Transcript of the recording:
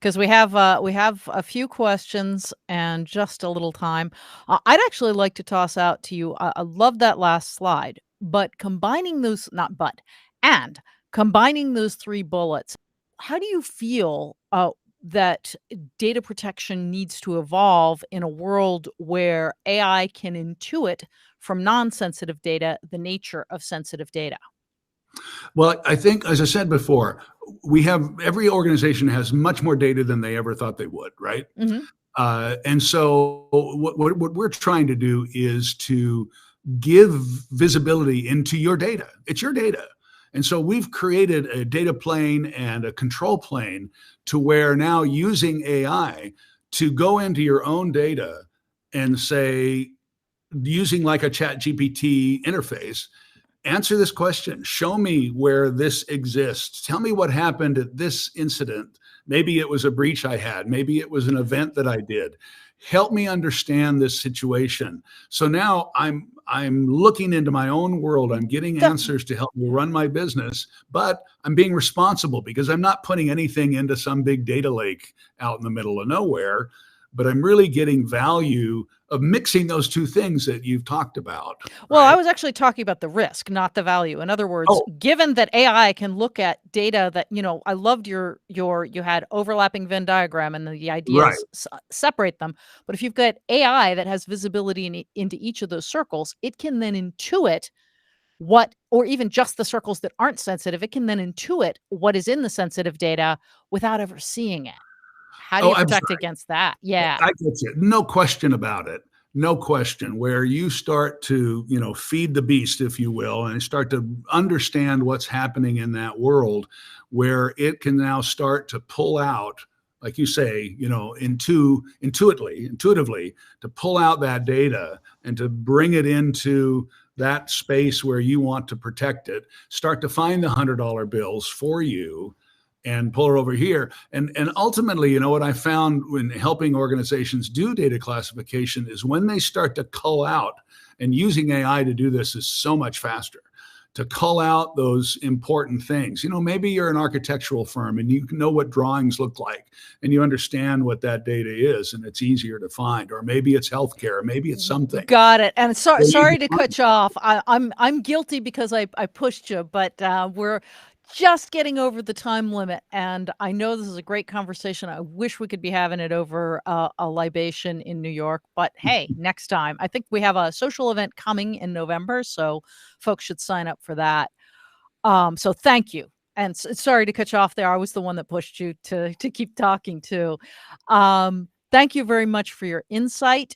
because we have a few questions and just a little time. I'd actually like to toss out to you. I love that last slide, but combining those, not but, and combining those three bullets, how do you feel that data protection needs to evolve in a world where AI can intuit from non-sensitive data the nature of sensitive data? Well, I think, as I said before, every organization has much more data than they ever thought they would, right? Hmm. And so, what we're trying to do is to give visibility into your data. It's your data. And so we've created a data plane and a control plane to where now using AI to go into your own data and say, using like a chat GPT interface, answer this question. Show me where this exists. Tell me what happened at this incident. Maybe it was a breach I had. Maybe it was an event that I did. Help me understand this situation. So now I'm looking into my own world. I'm getting answers to help me run my business, but I'm being responsible because I'm not putting anything into some big data lake out in the middle of nowhere, but I'm really getting value of mixing those two things that you've talked about, Well, I right? was actually talking about the risk, not the value. In other words, Oh, given that AI can look at data that, I loved you had overlapping Venn diagram and the idea right. is separate them. But if you've got AI that has visibility into each of those circles, it can then intuit or even just the circles that aren't sensitive, it can then intuit what is in the sensitive data without ever seeing it. How do Oh, you I'm protect sorry. against that? Yeah. I get you. No question about it. No question. Where you start to, feed the beast, if you will, and start to understand what's happening in that world, where it can now start to pull out, like you say, intuitively, to pull out that data and to bring it into that space where you want to protect it. Start to find the $100 bills for you and pull it over here. And ultimately, what I found when helping organizations do data classification is when they start to cull out, and using AI to do this is so much faster, to cull out those important things. Maybe you're an architectural firm and you know what drawings look like and you understand what that data is and it's easier to find. Or maybe it's healthcare, maybe it's something. Got it. And They need sorry to to find cut you off. I'm guilty because I pushed you, but we're just getting over the time limit. And I know this is a great conversation. I wish we could be having it over a libation in New York. But hey, next time. I think we have a social event coming in November, so folks should sign up for that. So thank you. And sorry to cut you off there. I was the one that pushed you to keep talking too. Thank you very much for your insight.